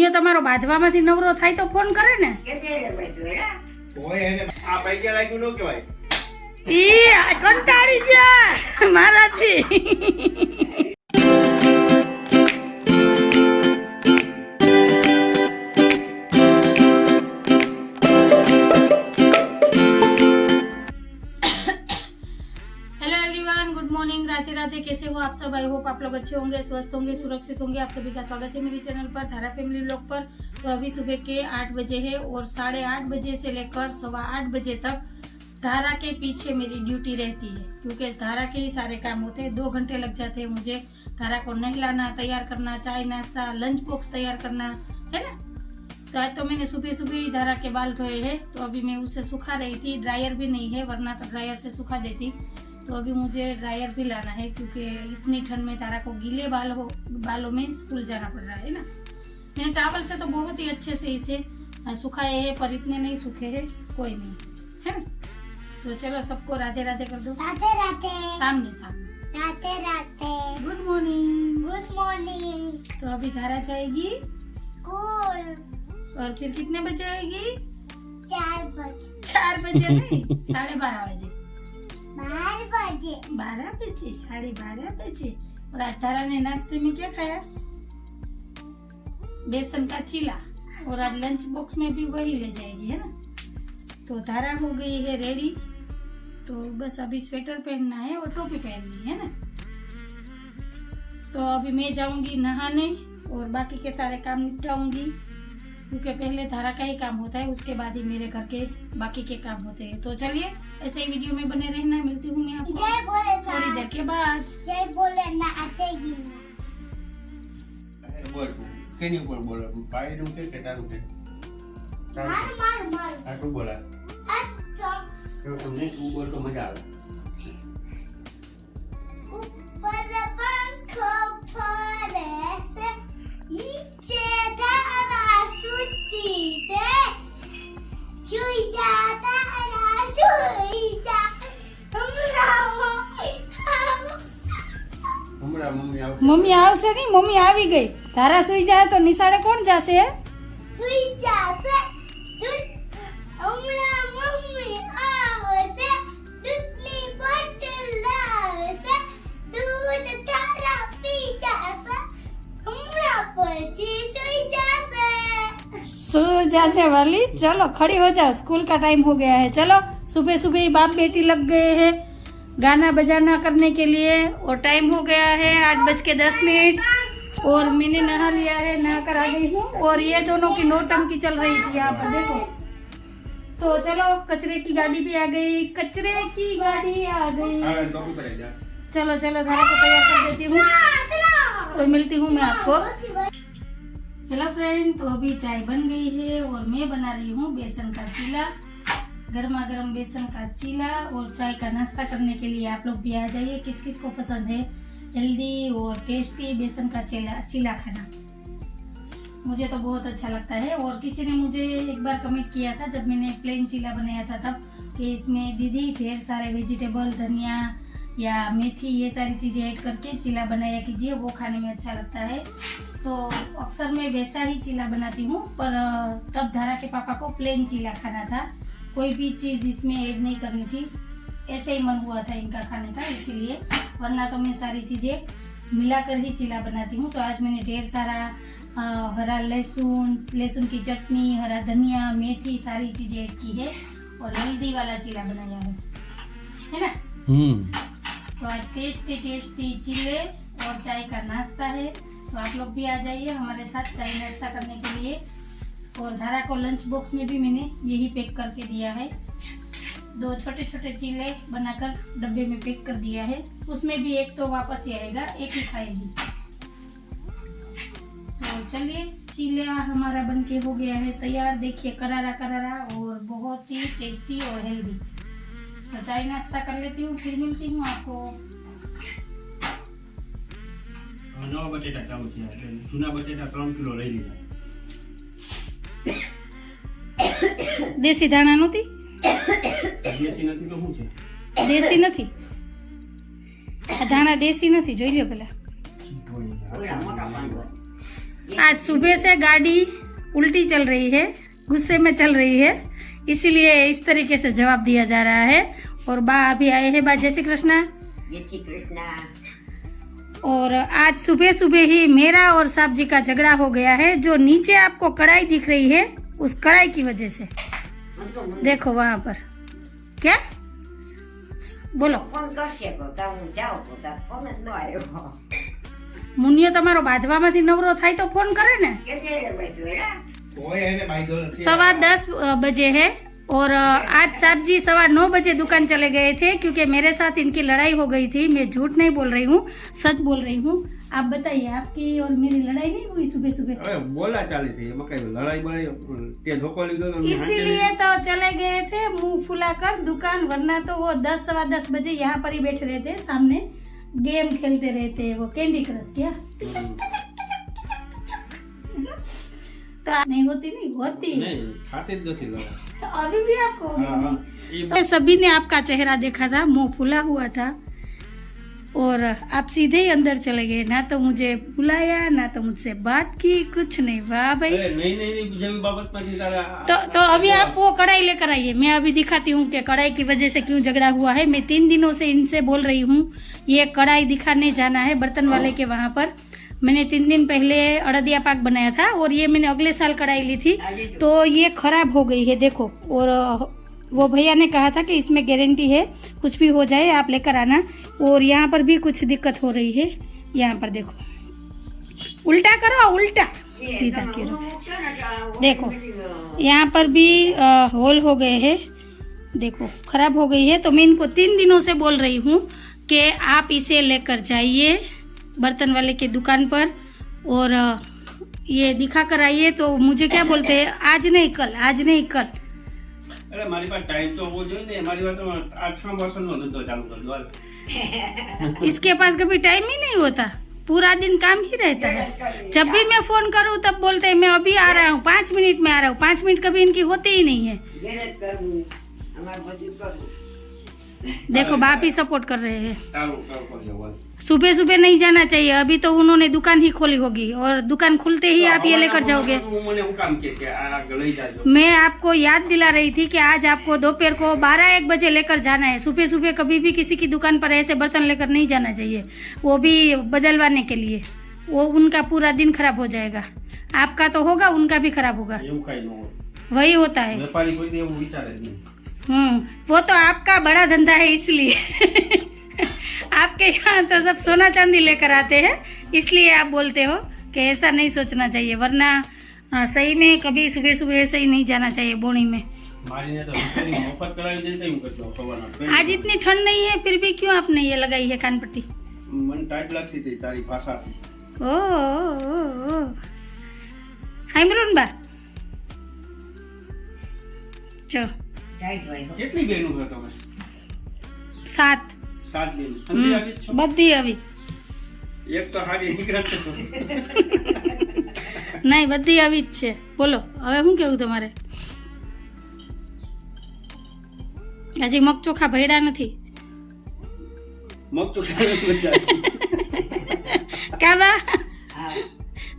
મુનિયો તમારો બાંધવામાંથી નવરો થાય તો ફોન કરે ને. આ પૈકી લાગ્યું ન કહેવાય. ઈ કંટાળી ગયા મારાથી. राधे राधे, कैसे हो आप सब? आई होप आप लोग अच्छे होंगे, स्वस्थ होंगे, सुरक्षित होंगे। आप सभी का स्वागत है मेरी चैनल पर धारा फैमिली व्लॉग पर। तो अभी सुबह के 8 बजे है और 8:30 बजे से लेकर 8:15 बजे तक धारा के पीछे मेरी ड्यूटी रहती है, क्योंकि धारा के ही सारे काम होते हैं। 2 घंटे लग जाते हैं मुझे धारा को नहलाना, तैयार करना, चाय नाश्ता, लंच बॉक्स तैयार करना, है ना। तो आज तो मैंने सुबह सुबह धारा के बाल धोए हैं, तो अभी मैं उसे सुखा रही थी। ड्रायर भी नहीं है, वरना तो ड्रायर से सुखा देती। तो अभी मुझे ड्रायर भी लाना है, क्योंकि इतनी ठंड में तारा को गीले बालों में स्कूल जाना पड़ रहा है ना। मैंने टॉवल से तो बहुत ही अच्छे से इसे सुखाए हैं, पर इतने नहीं सूखे हैं, कोई नहीं है ना। तो चलो सबको राधे राधे कर दो। राधे राधे। सामने सामने Radhe Radhe. Good morning. Good morning. तो अभी धारा जाएगी स्कूल, और फिर कितने बजे आएगी? 4 बजे। 4 बजे नहीं, 12:30 बजे। 12 बजे। 12 बजे, 12:30 बजे। और आज धारा ने नाश्ते में क्या खाया? बेसन का चीला। और आज लंच बॉक्स में भी वही ले जाएगी, है ना। तो धारा हो गई है रेडी। तो बस अभी स्वेटर पहनना है और टोपी पहननी है ना। तो अभी मैं जाऊंगी नहाने और बाकी के सारे काम निपटाऊंगी, क्योंकि पहले धारा का ही काम होता है, उसके बाद ही मेरे घर के बाकी के काम होते हैं। तो चलिए ऐसे ही वीडियो में बने रहना। मिलती हूँ मैं आपको थोड़ी देर के बाद। जय बोले બોલ કેની ઉપર બોલે? પાયરું કે તારું કે? માર આટલું બોલા. અચ્છા તો તમને તું બોલ તો મજા આવે. ઉપર પંખો ફરે છે, નીચે ધારા સુતી છે, સુઈ જા ધારા સુઈ જા. મમ્મી આવશે નહીં, મમ્મી આવી ગઈ. તારા સુઈ જાય તો નિશાળે કોણ જાશે? સુઈ જાશે. હમણાં મમ્મી આવશે, દૂધની બોટલ લાવશે, દૂધ તારા પી જાશે, હમણાં પછી સુઈ जासे. सो जाने वाली, चलो खड़ी हो जाओ, स्कूल का टाइम हो गया है। चलो सुबह सुबह ही बाप बेटी लग गए हैं गाना बजाना करने के लिए, और टाइम हो गया है 8:10। और मैंने नहा लिया है, नहा कर आ गई हूँ। और ये दोनों की नौटंकी चल रही थी यहाँ पर, देखो। तो चलो कचरे की गाड़ी भी आ गई, कचरे की गाड़ी आ गई। चलो चलो धारा को तैयार कर देती हूँ और मिलती हूँ मैं आपको। हेलो फ्रेंड, तो अभी चाय बन गई है और मैं बना रही हूँ बेसन का चीला। गर्मा गर्म बेसन का चीला और चाय का नाश्ता करने के लिए आप लोग भी आ जाइए। किस किस को पसंद है हेल्दी और टेस्टी बेसन का चीला खाना? मुझे तो बहुत अच्छा लगता है। और किसी ने मुझे एक बार कमेंट किया था जब मैंने प्लेन चीला बनाया था तब, कि इसमें दीदी ढेर सारे वेजिटेबल, धनिया या मेथी, ये सारी चीज़ें ऐड करके चीला बनाया कीजिए, वो खाने में अच्छा लगता है। तो अक्सर मैं वैसा ही चीला बनाती हूँ, पर तब धारा के पापा को प्लेन चीला खाना था, कोई भी चीज़ इसमें ऐड नहीं करनी थी। ऐसे ही मन हुआ था इनका खाने का, इसीलिए। वरना तो मैं सारी चीज़ें मिलाकर ही चीला बनाती हूँ। तो आज मैंने ढेर सारा हरा लहसुन की चटनी, हरा धनिया, मेथी, सारी चीज़ें ऐड की है और हेल्दी वाला चीला बनाया है ना। तो आज टेस्टी टेस्टी चीले और चाय का नाश्ता है। तो आप लोग भी आ जाइए हमारे साथ चाय नाश्ता करने के लिए। और धारा को लंच बॉक्स में भी मैंने यही पैक करके दिया है। 2 छोटे छोटे चीले बनाकर डब्बे में पैक कर दिया है। उसमें भी एक तो वापस ही आएगा, एक ही खाएगी। तो चलिए, चीला हमारा बनके हो गया है तैयार। देखिए करारा करारा और बहुत ही टेस्टी और हेल्दी। तो चाय नाश्ता कर लेती हूँ, फिर मिलती हूँ आपको। नवा बटेटा चालू है, जूना बटेटा 3 किलो લઈ લીધા। देसी धाणा नहोती? દેશી નથી તો શું છે? દેશી નથી, આ ધાણા દેશી નથી, જોઈ લ્યો પેલા। आज सुबह से गाड़ी उल्टी चल रही है, गुस्से में चल रही है, इसीलिए इस तरीके से जवाब दिया जा रहा है। और बा अभी आए हैं, बा जय श्री कृष्णा। जय श्री कृष्णा। और आज सुबह सुबह ही मेरा और साहब जी का झगड़ा हो गया है। जो नीचे आपको कढ़ाई दिख रही है, उस कढ़ाई की वजह से। देखो वहाँ पर क्या बोलो। फोन करશે તો હું જાઉં તો ફોન જ ન આવ્યો મુનિયો તમારો બાંધવામાંથી નવરો થાય તો ફોન કરે ને। કે કે ભાઈ તું એરા 10:15 बजे है और आज साहब जी 9:15 बजे दुकान चले गए थे, क्योंकि मेरे साथ इनकी लड़ाई हो गई थी। मैं झूठ नहीं बोल रही हूँ, सच बोल रही हूँ। आप बताइए, आपकी और मेरी लड़ाई नहीं हुई सुबह सुबह? अरे बोला चाली थी मकई लड़ाई बड़ाई ते धोको लीधो तो इसीलिए तो चले गए थे मुंह फुलाकर दुकान, वरना तो वो 10 सवा 10 बजे यहाँ पर ही बैठे रहते, सामने गेम खेलते रहते, वो कैंडी क्रश क्या तो नहीं होती, नहीं होती नहीं खाते ज નથી लड़ा। तो अभी भी आपको हाँ, तो सभी ने आपका चेहरा देखा था, मुंह फुला हुआ था और आप सीधे ही अंदर चले गए, ना तो मुझे बुलाया ना तो मुझसे बात की, कुछ नहीं। वाह भाई। अरे नहीं जेवी बाबत में तारा तो अभी आप वो कढ़ाई लेकर आइए, मैं अभी दिखाती हूँ कि कढ़ाई की वजह से क्यों झगड़ा हुआ है। मैं 3 दिनों से इनसे बोल रही हूँ ये कढ़ाई दिखाने जाना है बर्तन वाले के वहाँ पर। मैंने 3 दिन पहले अड़दिया पाक बनाया था और ये मैंने अगले साल कढ़ाई ली थी, तो ये खराब हो गई है देखो। और वो भैया ने कहा था कि इसमें गारंटी है, कुछ भी हो जाए आप लेकर आना। और यहाँ पर भी कुछ दिक्कत हो रही है, यहाँ पर देखो, उल्टा करो, उल्टा सीधा करो। देखो यहाँ पर भी होल हो गए हैं, देखो खराब हो गई है। तो मैं इनको 3 दिनों से बोल रही हूँ कि आप इसे लेकर जाइए बर्तन वाले की दुकान पर और ये दिखा कर आइए। तो मुझे क्या बोलते हैं, आज नहीं कल, आज नहीं कल। अरे मारी पास टाइम तो वो જોઈએ ને મારી વાત તો 8 વર્ષનો ધંધો ચાલુ કરી દો। इसके पास कभी टाइम ही नहीं होता, पूरा दिन काम ही रहता है। जब भी मैं फोन करूँ तब बोलते हैं मैं अभी आ रहा हूँ, 5 मिनट में आ रहा हूँ। 5 मिनट कभी इनकी होती ही नहीं है। મહેનત કરવું અમાર બધું કરવું। देखो बाप ही सपोर्ट कर रहे हैं। ચાલો કરી જવા। सुबह सुबह नहीं जाना चाहिए, अभी तो उन्होंने दुकान ही खोली होगी और दुकान खुलते ही आप ये लेकर जाओगे। મને હું કામ કે આ લઈ જાજો। मैं आपको याद दिला रही थी कि आज आपको दोपहर को 12-1 बजे लेकर जाना है। सुबह सुबह कभी भी किसी की दुकान पर ऐसे बर्तन लेकर नहीं जाना चाहिए, वो भी बदलवाने के लिए। वो उनका पूरा दिन खराब हो जाएगा, आपका तो होगा, उनका भी खराब होगा। એવું કાઈ ન હોય, वही होता है। વેપારી કોઈ એવું વિચારે જ નહીં। वो तो आपका बड़ा धंधा है, इसलिए आपके यहाँ तो सब सोना चांदी लेकर आते हैं, इसलिए आप बोलते हो कि ऐसा नहीं सोचना चाहिए। वरना सही में कभी सुबह सुबह ऐसे ही नहीं जाना चाहिए बोनी में। મારીને તો વિચારી મફત કરાવી દેતા હું કરતો સવારના। आज इतनी ठंड नहीं है, फिर भी क्यों आपने ये लगाई है कान पट्टी? મને ટાઈટ લાગતી હતી તારી ભાષાથી। ओ हाइमरून बा चो ટાઈટ હોય તો કેટલી બહેનો છો તમે? 7 7 બહેનો। સમજી આવી જ છો? बद्दी अभी એક તો હારી નીકળત नहीं बद्दी अभी જ છે। બોલો હવે શું કેવું તમારે? હજી મગ ચોખા ભેડા નથી? મગ તો ખાઈ મજા કા બા હા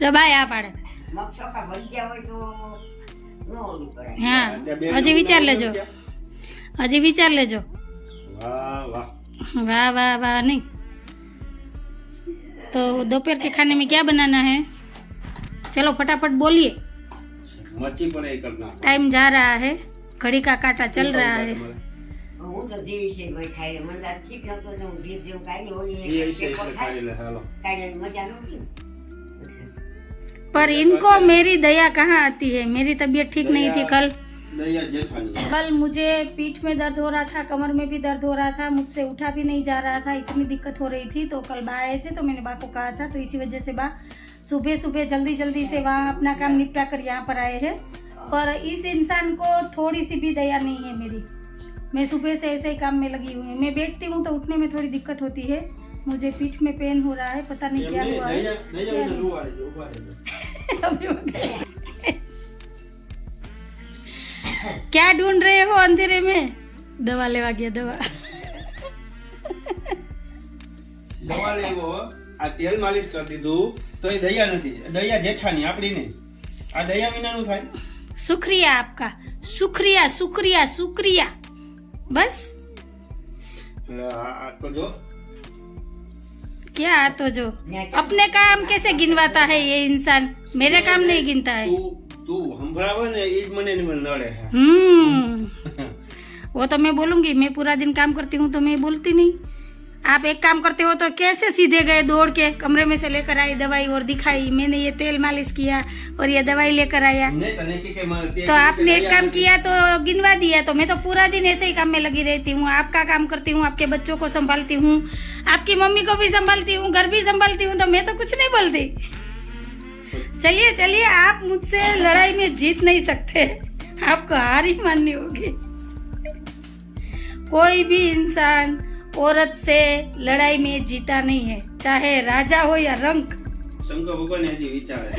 જો બા આ પાડે। મગ ચોખા ભરી ગયા હોય તો ન ઓલું કરાય। હા હજી વિચાર લેજો, હજી વિચાર લેજો। વાહ વાહ। वाह वाह वाह नहीं तो दोपहर के खाने में क्या बनाना है? चलो फटाफट बोलिए, मच्छी पर ये करना। टाइम जा रहा है, घड़ी का काटा चल रहा है। હું તો જે છે ભાઈ ખાઈ મને તો ઠીક નતો ને હું જે જેવું કાઢી હોય ये ऐसे ऐसे खाई ले हेलो। કાઢી મજા નહોતી। पर इनको मेरी दया कहाँ आती है? मेरी तबीयत ठीक नहीं थी कल। दया जेठानी। कल मुझे पीठ में दर्द हो रहा था, कमर में भी दर्द हो रहा था, मुझसे उठा भी नहीं जा रहा था, इतनी दिक्कत हो रही थी। तो कल बा आए थे तो मैंने बा को कहा था, तो इसी वजह से बा सुबह सुबह जल्दी जल्दी से वहाँ अपना काम निपटा कर यहाँ पर आए हैं। पर इस इंसान को थोड़ी सी भी दया नहीं है मेरी। मैं सुबह से ऐसे ही काम में लगी हुई हूँ। मैं बैठती हूँ तो उठने में थोड़ी दिक्कत होती है, मुझे पीठ में पेन हो रहा है, पता नहीं क्या हुआ है। दया ने रुआ है ऊपर है। अभी बताइए। क्या ढूंढ रहे हो अंधेरे में? दवा लेवा गया दवा। दवा लेवो आ तेल मालिश कर दीधું તો એ દયા નથી. દયા જેઠાની, આપણી નહીં. આ દયા વિનાનું થાય. शुक्रिया आपका, शुक्रिया शुक्रिया शुक्रिया। बस એટલે આ તો જો क्या तो जो अपने काम कैसे गिनवाता है ये इंसान, मेरे काम नहीं गिनता है। તું સંભળાવે ને એ જ મને નડે છે. वो तो मैं बोलूंगी, मैं पूरा दिन काम करती हूँ तो मैं बोलती नहीं। आप एक काम करते हो तो कैसे सीधे गए दौड़ के कमरे में से लेकर आई दवाई और दिखाई, मैंने ये तेल मालिश किया और ये दवाई लेकर आया। નહીં તને કે મારે तो आपने एक काम किया तो गिनवा दिया, तो मैं तो पूरा दिन ऐसे ही काम में लगी रहती हूँ। आपका काम करती हूँ, आपके बच्चों को संभालती हूँ, आपकी मम्मी को भी संभालती हूँ, घर भी संभालती हूँ, तो मैं तो कुछ नहीं बोलती। चलिए चलिए, आप मुझसे लड़ाई में जीत नहीं सकते, आपको हार ही माननी होगी। कोई भी इंसान औरत से लड़ाई में जीता नहीं है, चाहे राजा हो या रंक। શંકર ભગવાન હજી વિચારે.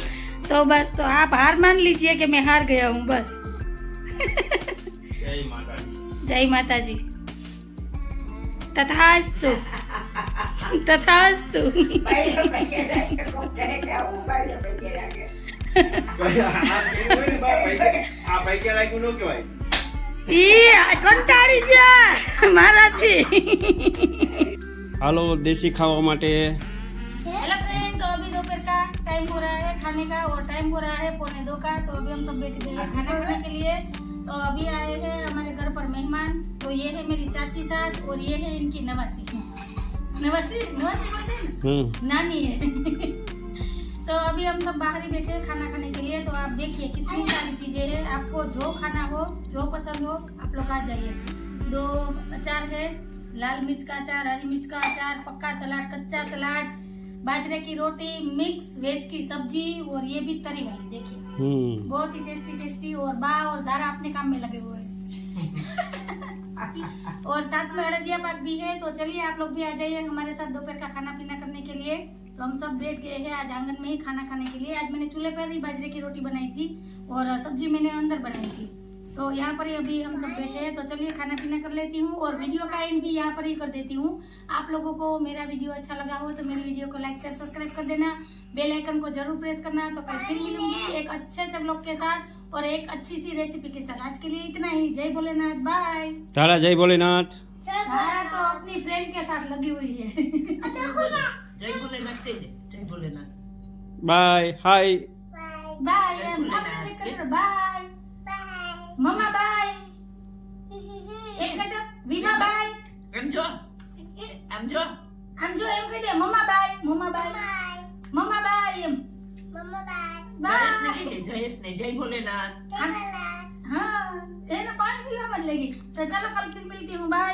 तो बस, तो आप हार मान लीजिए कि मैं हार गया हूँ बस। જય માતાજી. जय माता जी। तथास्तु तथास्तु। પૈસો પૈસે લાગે, કોક કહે કે આવું પૈસો પૈસે લાગે. આ પૈકી લાગ્યું ન કહેવાય. कंटाળી ગયા મારાથી। હાલો દેશી ખાવા માટે. हेलो फ्रेंड, तो अभी दोपहर का टाइम हो रहा है खाने का और टाइम हो रहा है 1:45 का। तो अभी हम सब बैठ गए हैं खाना खाने के लिए। तो अभी आए हैं हमारे घर पर मेहमान। तो ये है मेरी चाची सास और ये है इनकी नवासी। नवासी नवासी बोलते हैं ना? नानी है। तो अभी हम सब बाहर ही बैठे हैं खाना खाने के लिए। तो आप देखिए कितनी सारी चीजें हैं, आपको जो खाना हो, जो पसंद हो, आप लोग आ जाइए। 2 अचार है, लाल मिर्च का अचार, हरी मिर्च का अचार, पक्का सलाद, कच्चा सलाद, बाजरे की रोटी, मिक्स वेज की सब्जी और ये भी तरी वाली। देखिए बहुत ही टेस्टी टेस्टी। और बा और दारा अपने काम में लगे हुए हैं। और साथ में हड़दिया पाक भी है। तो चलिए आप लोग भी आ जाइए हमारे साथ दोपहर का खाना पीना करने के लिए। तो हम सब बैठ गए हैं आज आंगन में ही खाना खाने के लिए। आज मैंने चूल्हे पर ही बाजरे की रोटी बनाई थी और सब्जी मैंने अंदर बनाई थी। तो यहाँ पर ही अभी हम सब बैठे हैं। तो चलिए खाना पीना कर लेती हूँ और वीडियो का एंड भी यहाँ पर ही कर देती हूँ। आप लोगों को मेरा वीडियो अच्छा लगा हो तो मेरी वीडियो को लाइक शेयर सब्सक्राइब कर देना, बेल आइकन को जरूर प्रेस करना। तो कल फिर मिलूंगी एक अच्छे से व्लॉग के साथ और एक अच्छी सी रेसिपी के साथ। आज के लिए इतना ही। जय भोलेनाथ, बाय। તારા જય ભોલેનાથ. धारा तो अपनी फ्रेंड के साथ लगी हुई है। जय भोलेनाथ दे दे, जय भोलेनाथ। બાય. હાય. बाय। हम सामने देख कर बाय। मम्मा बाय। एक कह दो वीमा बाय। एम जो हम जो एम कह दे मम्मा बाय। मम्मा बाय। मम्मा बाय। एम मम्मा बाय बाय। जयेश ने जय भोलेनाथ। हाँ, ये ना पानी पीवा मत लगी। तो चलो कल फिर मिलती हूँ, बाय।